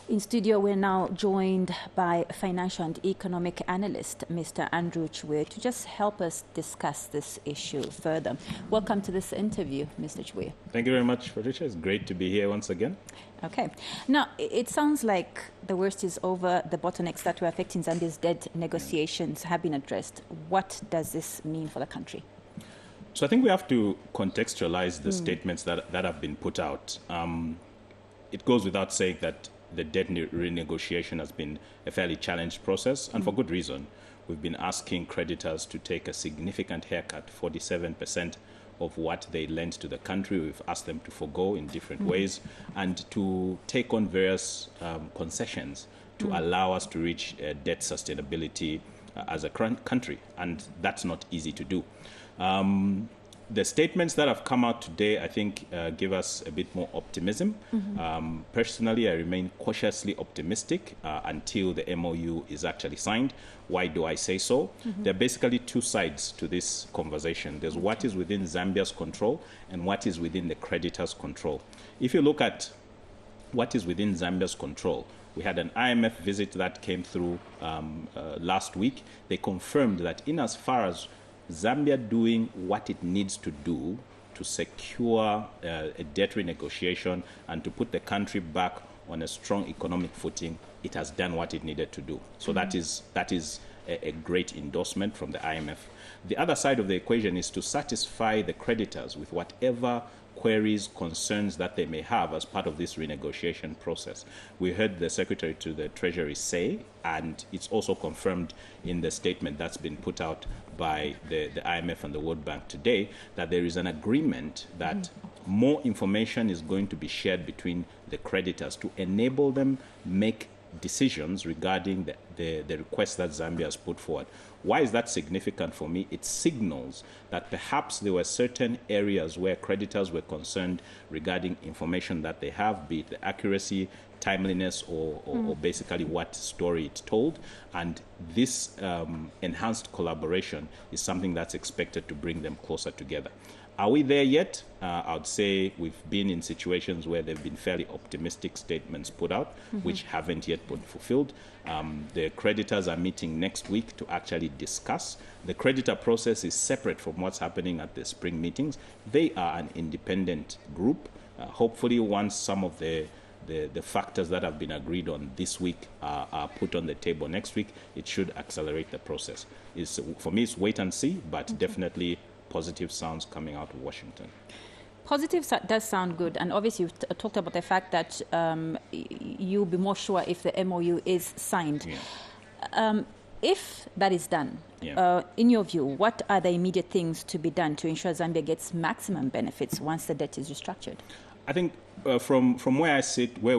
In studio, we're now joined by financial and economic analyst, Mr. Andrew Chibuye, to just help us discuss this issue further. Welcome to this interview, Mr. Chibuye. Thank you very much, Patricia. It's great to be here once again. Okay. Now, it sounds like the worst is over. The bottlenecks that were affecting Zambia's debt negotiations have been addressed. What does this mean for the country? So I think we have to contextualize the statements that have been put out. It goes without saying that the debt renegotiation has been a fairly challenged process, and for good reason. We've been asking creditors to take a significant haircut, 47% of what they lent to the country. We've asked them to forgo in different ways and to take on various concessions to allow us to reach debt sustainability as a country, and that's not easy to do. The statements that have come out today, I think, give us a bit more optimism. Personally, I remain cautiously optimistic until the MOU is actually signed. Why do I say so? There are basically two sides to this conversation. There's what is within Zambia's control and what is within the creditors' control. If you look at what is within Zambia's control, we had an IMF visit that came through last week. They confirmed that in as far as Zambia doing what it needs to do to secure a debt renegotiation and to put the country back on a strong economic footing, it has done what it needed to do. So that is a great endorsement from the IMF. The other side of the equation is to satisfy the creditors with whatever queries, concerns that they may have as part of this renegotiation process. We heard the Secretary to the Treasury say, and it's also confirmed in the statement that's been put out by the IMF and the World Bank today, that there is an agreement that more information is going to be shared between the creditors to enable them make decisions regarding the request that Zambia has put forward. Why is that significant for me? It signals that perhaps there were certain areas where creditors were concerned regarding information that they have, be it the accuracy, timeliness, or basically what story it told. And this enhanced collaboration is something that's expected to bring them closer together. Are we there yet? I would say we've been in situations where there have been fairly optimistic statements put out, which haven't yet been fulfilled. The creditors are meeting next week to actually discuss. The creditor process is separate from what's happening at the spring meetings. They are an independent group. Hopefully, once some of the factors that have been agreed on this week are put on the table next week, it should accelerate the process. For me, it's wait and see, but definitely positive sounds coming out of Washington. Positive does sound good, and obviously you've talked about the fact that you'll be more sure if the MOU is signed. Yeah. If that is done, in your view, what are the immediate things to be done to ensure Zambia gets maximum benefits once the debt is restructured? I think from where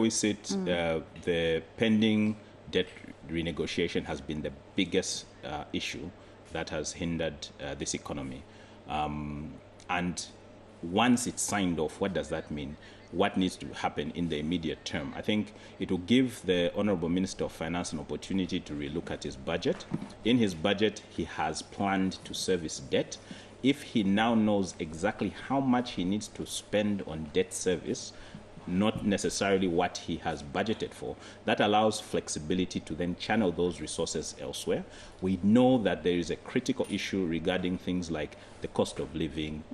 we sit, the pending debt renegotiation has been the biggest issue that has hindered this economy. And once it's signed off, what does that mean? What needs to happen in the immediate term? I think it will give the Honorable Minister of Finance an opportunity to relook at his budget. In his budget, he has planned to service debt. If he now knows exactly how much he needs to spend on debt service, not necessarily what he has budgeted for, that allows flexibility to then channel those resources elsewhere. We know that there is a critical issue regarding things like the cost of living.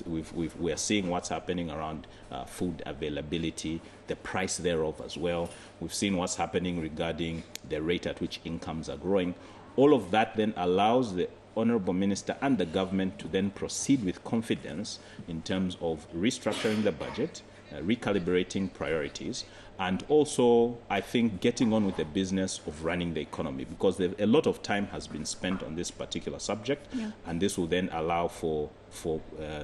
We are seeing what's happening around food availability, the price thereof as well. We've seen what's happening regarding the rate at which incomes are growing. All of that then allows the Honorable Minister and the government to then proceed with confidence in terms of restructuring the budget, recalibrating priorities, and also, I think, getting on with the business of running the economy, because a lot of time has been spent on this particular subject, and this will then allow for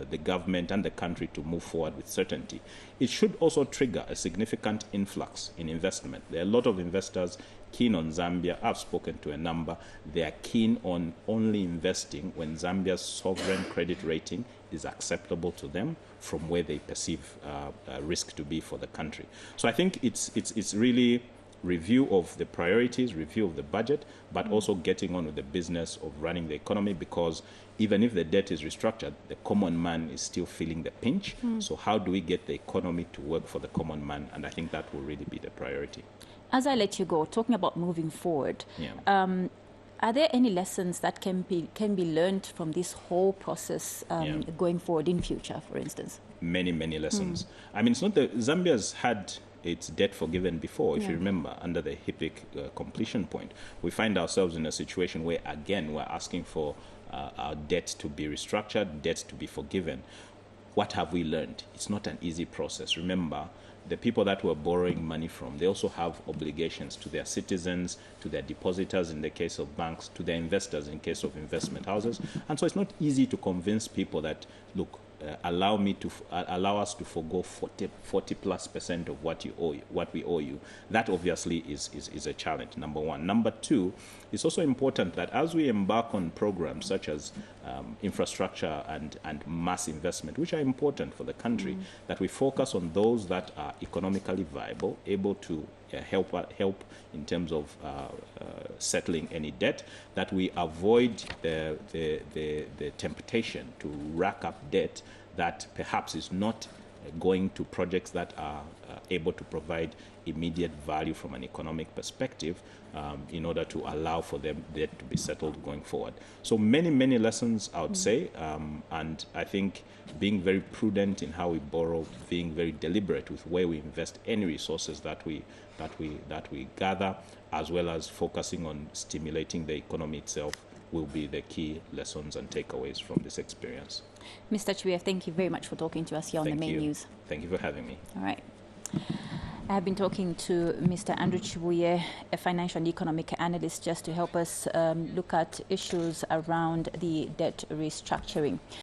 the government and the country to move forward with certainty. It should also trigger a significant influx in investment. There are a lot of investors keen on Zambia. I've spoken to a number. They are keen on only investing when Zambia's sovereign credit rating is acceptable to them from where they perceive risk to be for the country. So I think it's really review of the priorities, review of the budget, but also getting on with the business of running the economy, because even if the debt is restructured, the common man is still feeling the pinch. So how do we get the economy to work for the common man? And I think that will really be the priority. As I let you go, talking about moving forward, are there any lessons that can be learned from this whole process going forward in future, for instance? Many lessons. I mean, it's not that Zambia's had its debt forgiven before. If you remember, under the HIPC completion point, we find ourselves in a situation where, again, we're asking for our debt to be restructured, debts to be forgiven. What have we learned? It's not an easy process. Remember, the people that we're borrowing money from, they also have obligations to their citizens, to their depositors in the case of banks, to their investors in case of investment houses. And so it's not easy to convince people that, look, allow us to forgo 40+% of what we owe you. That obviously is a challenge, number one. Number two, it's also important that as we embark on programs such as infrastructure and mass investment, which are important for the country, that we focus on those that are economically viable, able to help in terms of settling any debt, that we avoid the temptation to rack up debt that perhaps is not going to projects that are able to provide immediate value from an economic perspective, in order to allow for them debt to be settled going forward. So many lessons, I would say, and I think being very prudent in how we borrow, being very deliberate with where we invest any resources that we gather, as well as focusing on stimulating the economy itself, will be the key lessons and takeaways from this experience. Mr. Chibuye, thank you very much for talking to us here on the Main News. Thank you for having me. All right. I have been talking to Mr. Andrew Chibuye, a financial and economic analyst, just to help us look at issues around the debt restructuring.